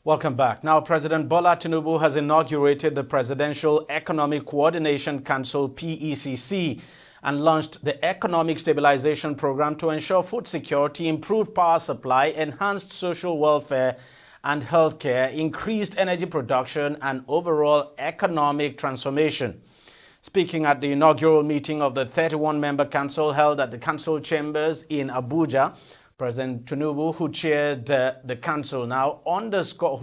Welcome back. Now, President Bola Tinubu has inaugurated the Presidential Economic Coordination Council, PECC, and launched the Economic Stabilization Program to ensure food security, improved power supply, enhanced social welfare and healthcare, increased energy production, and overall economic transformation. Speaking at the inaugural meeting of the 31-member council held at the council chambers in Abuja, President Tinubu, who chaired the council now, underscores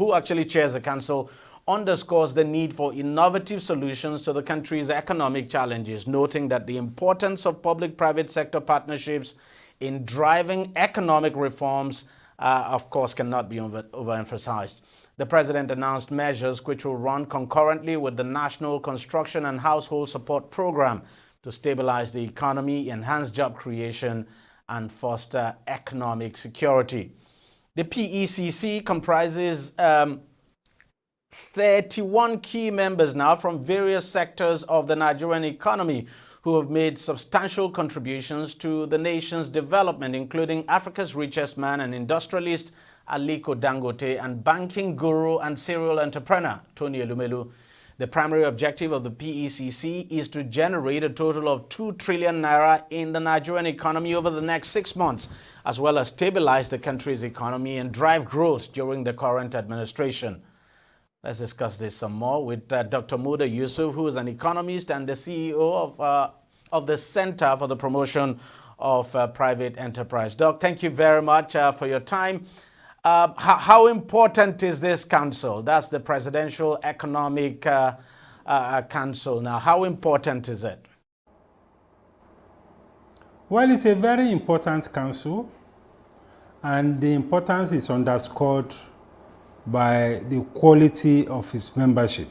the need for innovative solutions to the country's economic challenges, noting that the importance of public-private sector partnerships in driving economic reforms, of course, cannot be overemphasized. The president announced measures which will run concurrently with the National Construction and Household Support Program to stabilize the economy, enhance job creation, and foster economic security. The PECC comprises 31 key members now from various sectors of the Nigerian economy who have made substantial contributions to the nation's development, including Africa's richest man and industrialist, Aliko Dangote, and banking guru and serial entrepreneur, Tony Elumelu. The primary objective of the PECC is to generate a total of 2 trillion naira in the Nigerian economy over the next 6 months, as well as stabilize the country's economy and drive growth during the current administration. Let's discuss this some more with Dr. Muda Yusuf, who is an economist and the CEO of the Center for the Promotion of Private Enterprise. Doc, thank you very much for your time. How important is this council? That's the Presidential Economic Council now. How important is it? Well, it's a very important council, and the importance is underscored by the quality of its membership.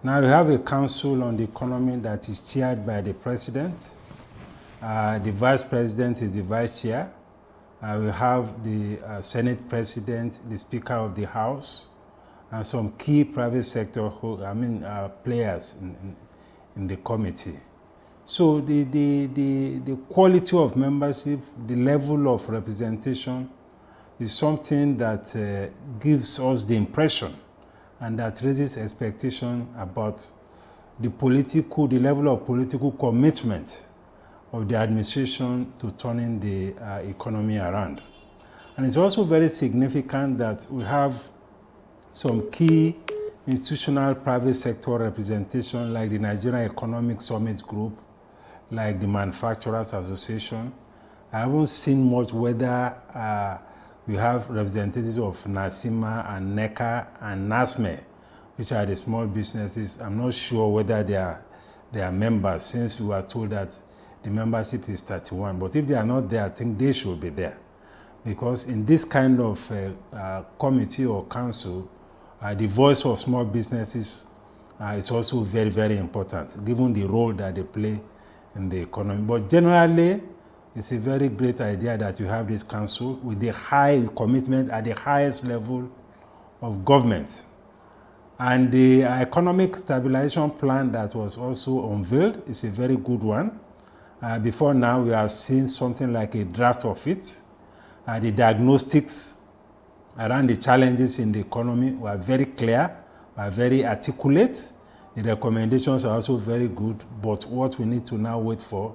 Now we have a council on the economy that is chaired by the president. The vice president is the vice chair. We have the Senate President, the Speaker of the House, and some key private sector players in the committee. So the quality of membership, the level of representation is something that gives us the impression and that raises expectation about the level of political commitment of the administration to turning the economy around. And it's also very significant that we have some key institutional private sector representation like the Nigerian Economic Summit Group, like the Manufacturers Association. I haven't seen much whether we have representatives of NASIMA and NECA and NASME, which are the small businesses. I'm not sure whether they are members, since we were told that the membership is 31, but if they are not there, I think they should be there. Because in this kind of committee or council, the voice of small businesses is also very, very important, given the role that they play in the economy. But generally, it's a very great idea that you have this council with the high commitment at the highest level of government. And the economic stabilization plan that was also unveiled is a very good one. Before now, we have seen something like a draft of it. The diagnostics around the challenges in the economy were very clear, were very articulate. The recommendations are also very good, but what we need to now wait for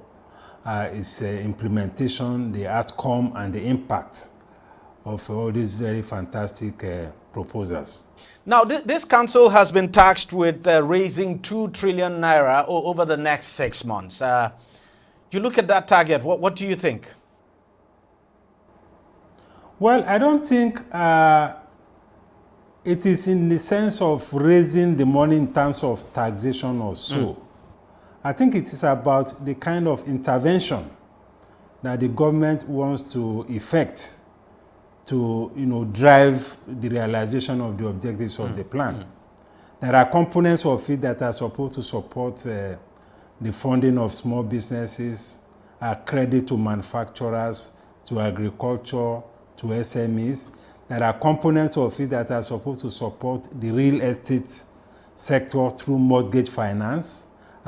is implementation, the outcome, and the impact of all these very fantastic proposals. Now, this council has been tasked with raising 2 trillion naira over the next 6 months. You look at that target, what do you think? Well, I don't think it is in the sense of raising the money in terms of taxation or so. I think it is about the kind of intervention that the government wants to effect to, drive the realization of the objectives of the plan. There are components of it that are supposed to support the funding of small businesses, credit to manufacturers, to agriculture, to SMEs. There are components of it that are supposed to support the real estate sector through mortgage finance,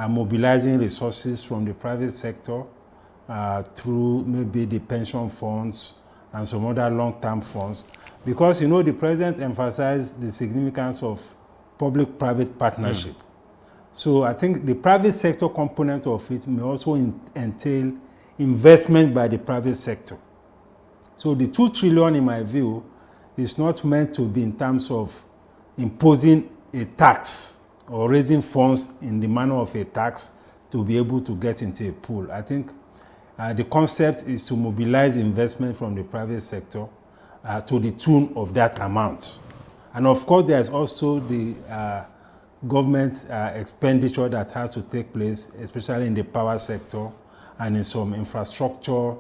mobilizing resources from the private sector through maybe the pension funds and some other long-term funds. Because, the president emphasized the significance of public-private partnership. So I think the private sector component of it may also entail investment by the private sector. So the 2 trillion, in my view, is not meant to be in terms of imposing a tax or raising funds in the manner of a tax to be able to get into a pool. I think the concept is to mobilize investment from the private sector to the tune of that amount. And of course, there's also the government expenditure that has to take place, especially in the power sector and in some infrastructure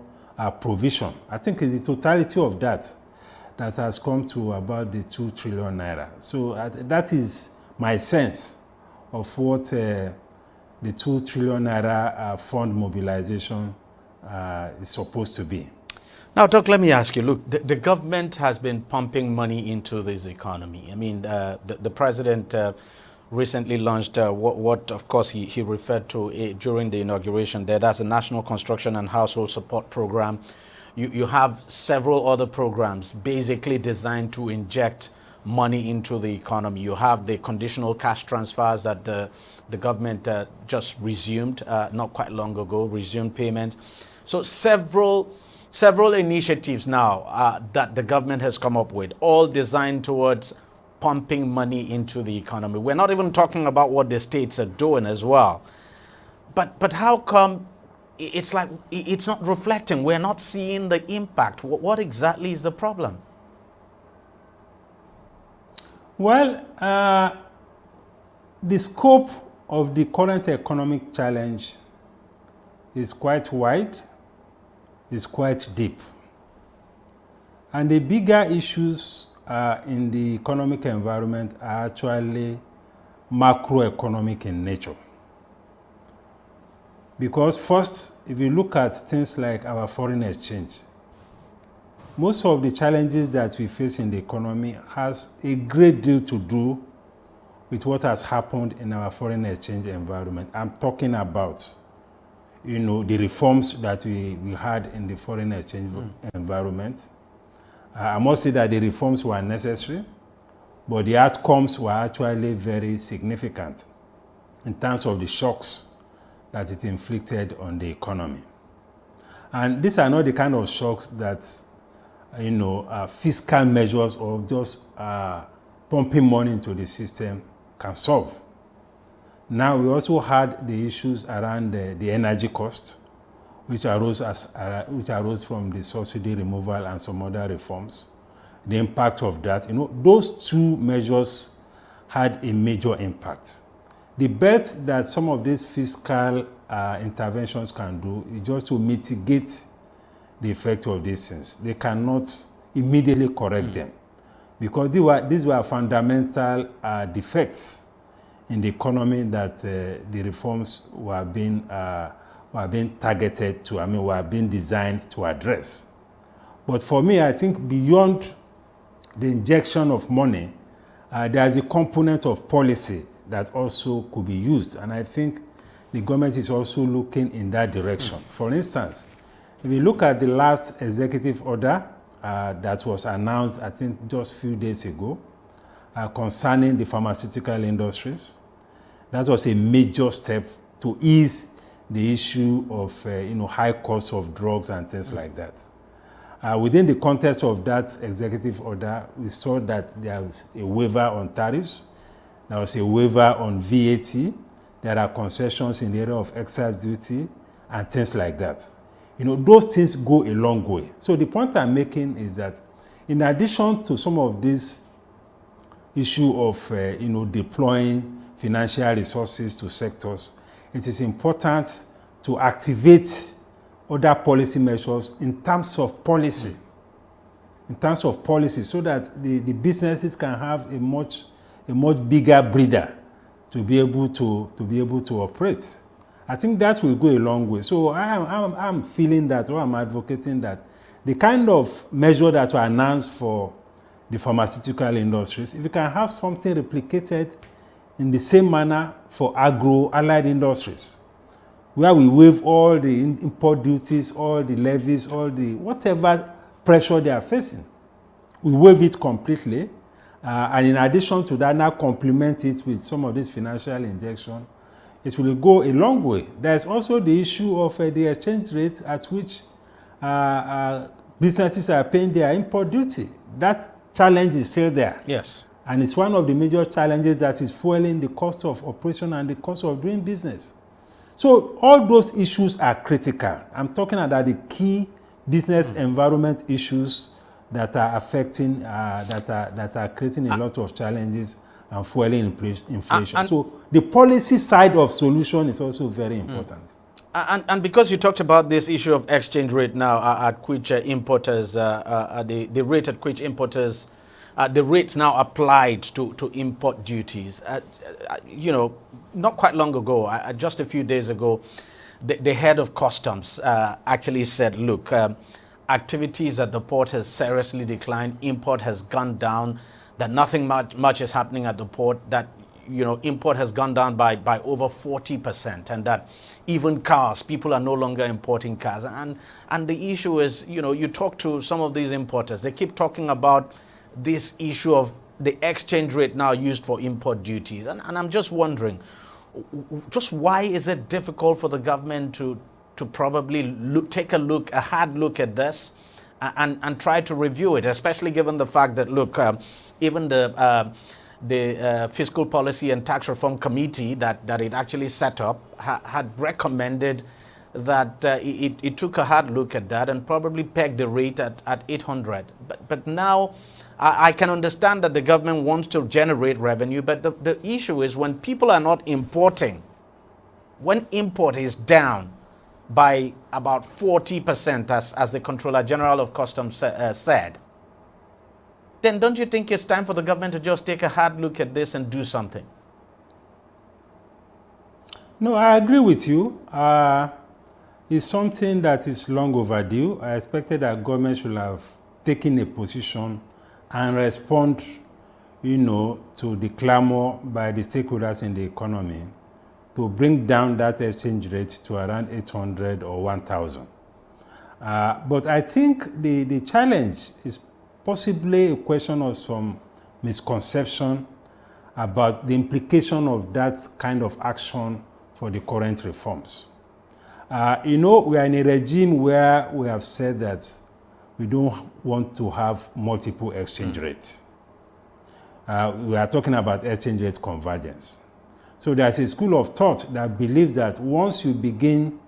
provision. I think it's the totality of that has come to about the 2 trillion naira. So that is my sense of what the 2 trillion naira fund mobilization is supposed to be. Now, Doc, let me ask you, look, the government has been pumping money into this economy. I mean, the president recently launched what of course, he referred to during the inauguration there. That's a National Construction and Household Support Program. You have several other programs basically designed to inject money into the economy. You have the conditional cash transfers that the government just resumed not quite long ago, resumed payment. So several initiatives now that the government has come up with, all designed towards pumping money into the economy. We're not even talking about what the states are doing as well. But how come it's like it's not reflecting? We're not seeing the impact. What exactly is the problem? Well, the scope of the current economic challenge is quite wide, is quite deep. And the bigger issues in the economic environment are actually macroeconomic in nature. Because first, if you look at things like our foreign exchange, most of the challenges that we face in the economy has a great deal to do with what has happened in our foreign exchange environment. I'm talking about, the reforms that we had in the foreign exchange environment. I must say that the reforms were necessary, but the outcomes were actually very significant in terms of the shocks that it inflicted on the economy. And these are not the kind of shocks that, fiscal measures or just pumping money into the system can solve. Now, we also had the issues around the energy cost, which arose from the subsidy removal and some other reforms. The impact of that, those two measures had a major impact. The best that some of these fiscal interventions can do is just to mitigate the effect of these things. They cannot immediately correct them, because these were fundamental defects in the economy that the reforms were being targeted to, were being designed to address. But for me, I think beyond the injection of money, there is a component of policy that also could be used. And I think the government is also looking in that direction. For instance, if you look at the last executive order that was announced, I think just a few days ago, concerning the pharmaceutical industries, that was a major step to ease the issue of high costs of drugs and things like that. Within the context of that executive order, we saw that there was a waiver on tariffs, there was a waiver on VAT, there are concessions in the area of excise duty and things like that. Those things go a long way. So the point I'm making is that in addition to some of this issue of deploying financial resources to sectors, it is important to activate other policy measures in terms of policy. So that the businesses can have a much bigger breather to be able to operate. I think that will go a long way. So I'm feeling that, or I'm advocating that the kind of measure that were announced for the pharmaceutical industries, if you can have something replicated in the same manner for agro-allied industries, where we waive all the import duties, all the levies, all the whatever pressure they are facing. We waive it completely. And in addition to that, now complement it with some of this financial injection. It will go a long way. There's also the issue of the exchange rate at which businesses are paying their import duty. That challenge is still there. Yes. And it's one of the major challenges that is fueling the cost of operation and the cost of doing business. So all those issues are critical. I'm talking about the key business environment issues that are affecting, that are creating a lot of challenges and fueling inflation. So the policy side of solution is also very important. And because you talked about this issue of exchange rate now, at which importers, the rate at which importers, the rates now applied to import duties, you know, not quite long ago, just a few days ago, the head of customs actually said, look, activities at the port has seriously declined, import has gone down, that nothing much is happening at the port, that, you know, import has gone down by over 40%, and that even cars, people are no longer importing cars. And the issue is, you know, you talk to some of these importers, they keep talking about this issue of the exchange rate now used for import duties. And I'm just wondering, just why is it difficult for the government to probably take a hard look at this and try to review it, especially given the fact that, look, even the Fiscal Policy and Tax Reform Committee that it actually set up had recommended that it took a hard look at that and probably pegged the rate at 800. But now I can understand that the government wants to generate revenue, but the issue is when people are not importing, when import is down by about 40%, as the Controller General of Customs said, then don't you think it's time for the government to just take a hard look at this and do something? No, I agree with you. It's something that is long overdue. I expected that government should have taken a position and respond, you know, to the clamor by the stakeholders in the economy to bring down that exchange rate to around 800 or 1,000. But I think the challenge is possibly a question of some misconception about the implication of that kind of action for the current reforms. You know, we are in a regime where we have said that we don't want to have multiple exchange rates. We are talking about exchange rate convergence. So there's a school of thought that believes that once you begin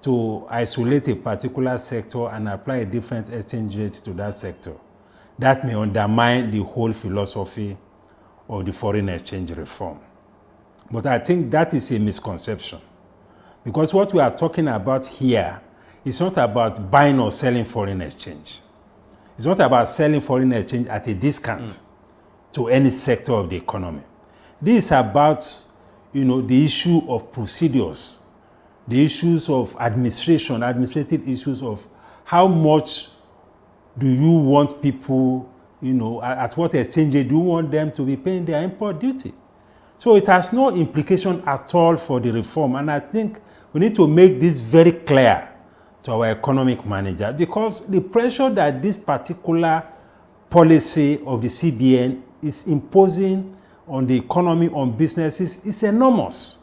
to isolate a particular sector and apply a different exchange rate to that sector, that may undermine the whole philosophy of the foreign exchange reform. But I think that is a misconception, because what we are talking about here is not about buying or selling foreign exchange. It's not about selling foreign exchange at a discount to any sector of the economy. This is about, you know, the issue of procedures, the issues of administrative issues of how much do you want people, you know, at what exchange rate do you want them to be paying their import duty? So it has no implication at all for the reform. And I think we need to make this very clear to our economic manager, because the pressure that this particular policy of the CBN is imposing on the economy, on businesses, is enormous.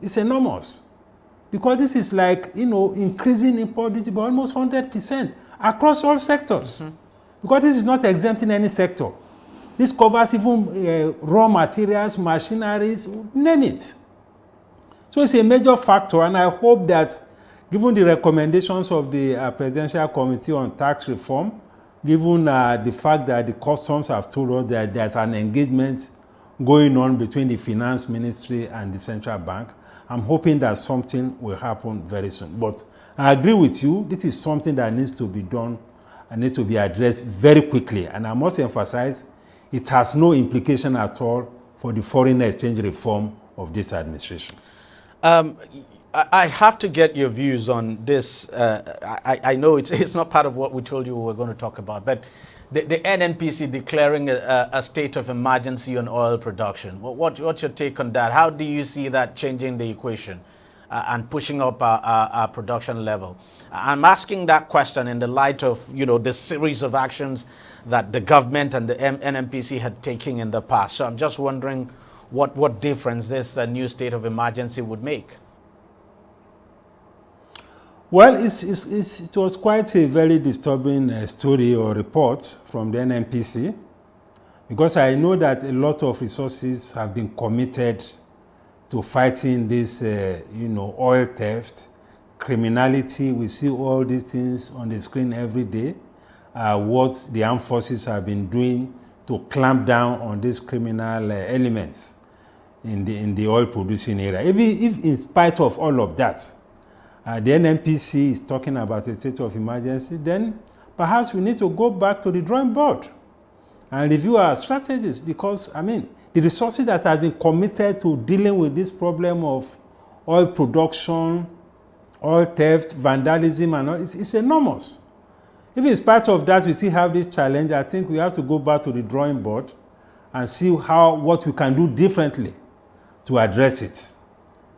It's enormous. Because this is like, you know, increasing import duty by almost 100% across all sectors. Because this is not exempting any sector. This covers even raw materials, machineries, name it. So it's a major factor, and I hope that given the recommendations of the Presidential Committee on Tax Reform, given the fact that the customs have told us that there's an engagement going on between the Finance Ministry and the Central Bank, I'm hoping that something will happen very soon. But I agree with you, this is something that needs to be done and needs to be addressed very quickly. And I must emphasize, it has no implication at all for the foreign exchange reform of this administration. I have to get your views on this. I know it's not part of what we told you we were going to talk about, but the NNPC declaring a state of emergency on oil production. What's your take on that? How do you see that changing the equation? and pushing up our production level. I'm asking that question in the light of, the series of actions that the government and the NNPC had taken in the past. So I'm just wondering what difference this new state of emergency would make. Well, it was quite a very disturbing story or report from the NNPC, because I know that a lot of resources have been committed to fighting this, oil theft, criminality. We see all these things on the screen every day. What the armed forces have been doing to clamp down on these criminal elements in the oil producing area. If in spite of all of that, the NNPC is talking about a state of emergency, then perhaps we need to go back to the drawing board and review our strategies, because, the resources that have been committed to dealing with this problem of oil production, oil theft, vandalism, and all, it's enormous. If in spite of that we still have this challenge, I think we have to go back to the drawing board and see what we can do differently to address it.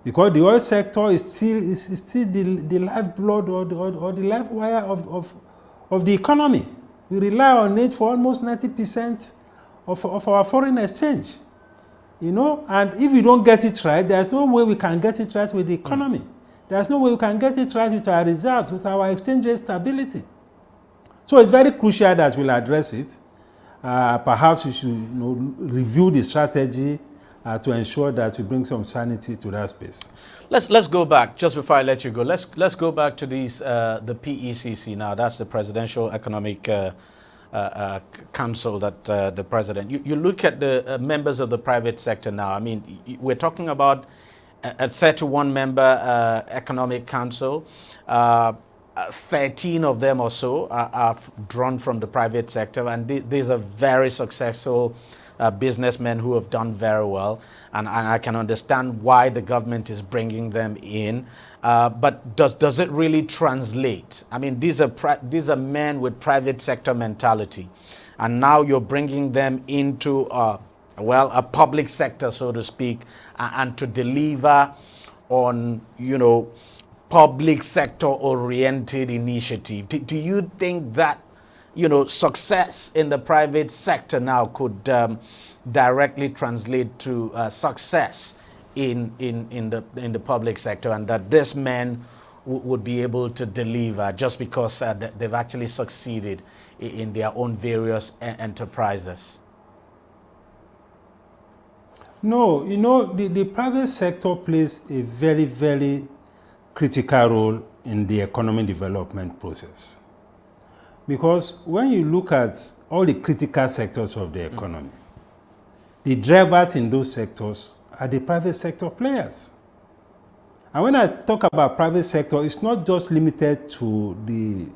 Because the oil sector is still the lifeblood or the life wire of the economy. We rely on it for almost 90% of our foreign exchange. And if we don't get it right, there's no way we can get it right with the economy. There's no way we can get it right with our reserves, with our exchange rate stability. So it's very crucial that we'll address it. Perhaps we should review the strategy to ensure that we bring some sanity to that space. Let's go back, just before I let you go, let's go back to these the PECC now. That's the Presidential Economic Council that the president. You look at the members of the private sector now. We're talking about a 31-member Economic Council. 13 of them or so are drawn from the private sector, and these are very successful businessmen who have done very well, and I can understand why the government is bringing them in. But does it really translate? These are men with private sector mentality, and now you're bringing them into a public sector, so to speak, and to deliver on public sector oriented initiative. Do you think that success in the private sector now could directly translate to success in the public sector, and that this men would be able to deliver just because they've actually succeeded in their own various enterprises? No, the private sector plays a very, very critical role in the economic development process. Because when you look at all the critical sectors of the economy, the drivers in those sectors are the private sector players. And when I talk about private sector, it's not just limited to the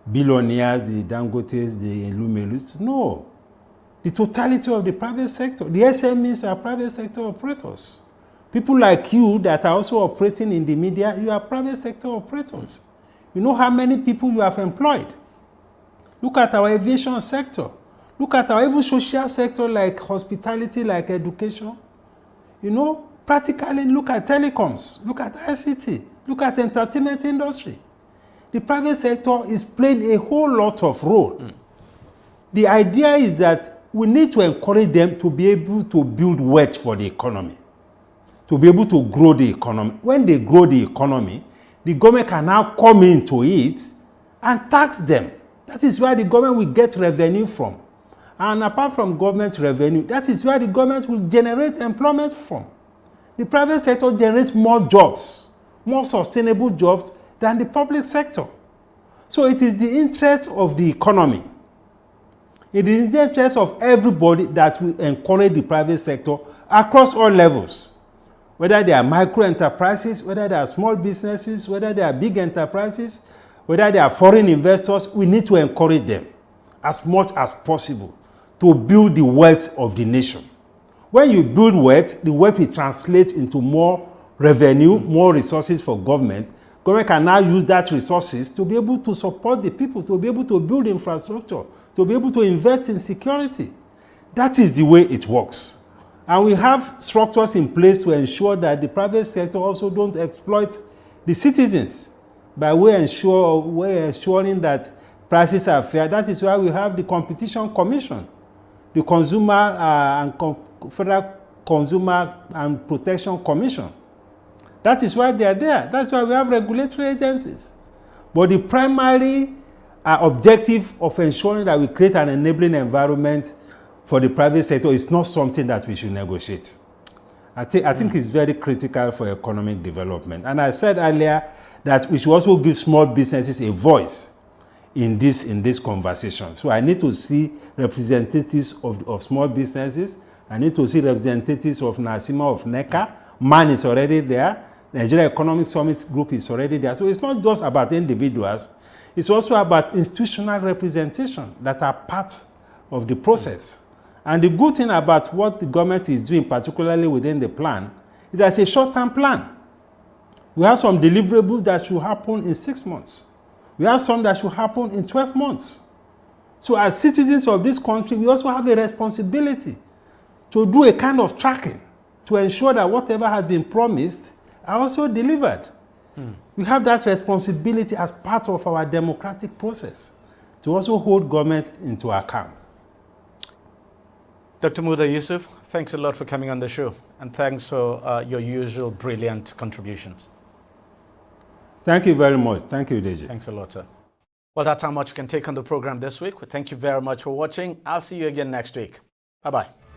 billionaires, the Dangotes, the Elumelus. No. The totality of the private sector. The SMEs are private sector operators. People like you that are also operating in the media, you are private sector operators. You know how many people you have employed. Look at our aviation sector. Look at our even social sector like hospitality, like education. Practically look at telecoms, look at ICT, look at entertainment industry. The private sector is playing a whole lot of role. The idea is that we need to encourage them to be able to build wealth for the economy, to be able to grow the economy. When they grow the economy, the government can now come into it and tax them. That is where the government will get revenue from. And apart from government revenue, that is where the government will generate employment from. The private sector generates more jobs, more sustainable jobs than the public sector. So it is the interest of the economy. It is the interest of everybody that we encourage the private sector across all levels. Whether they are micro enterprises, whether they are small businesses, whether they are big enterprises, whether they are foreign investors, we need to encourage them as much as possible to build the wealth of the nation. When you build wealth, the wealth will translate into more revenue, more resources for government. Government can now use that resources to be able to support the people, to be able to build infrastructure, to be able to invest in security. That is the way it works. And we have structures in place to ensure that the private sector also don't exploit the citizens by way ensuring that prices are fair. That is why we have the Competition Commission, the Federal Consumer and Protection Commission. That is why they are there. That's why we have regulatory agencies. But the primary objective of ensuring that we create an enabling environment for the private sector is not something that we should negotiate. I think it's very critical for economic development. And I said earlier that we should also give small businesses a voice in this conversation. So I need to see representatives of small businesses. I need to see representatives of NASIMA, of NECA. MAN is already there. Nigeria Economic Summit Group is already there. So it's not just about individuals. It's also about institutional representation that are part of the process. And the good thing about what the government is doing, particularly within the plan, is that it's a short-term plan. We have some deliverables that should happen in 6 months. We have some that should happen in 12 months. So as citizens of this country, we also have a responsibility to do a kind of tracking to ensure that whatever has been promised are also delivered. We have that responsibility as part of our democratic process to also hold government into account. Dr. Muda Yusuf, thanks a lot for coming on the show, and thanks for your usual brilliant contributions. Thank you very much. Thank you, Deji. Thanks a lot, sir. Well, that's how much we can take on the program this week. Thank you very much for watching. I'll see you again next week. Bye-bye.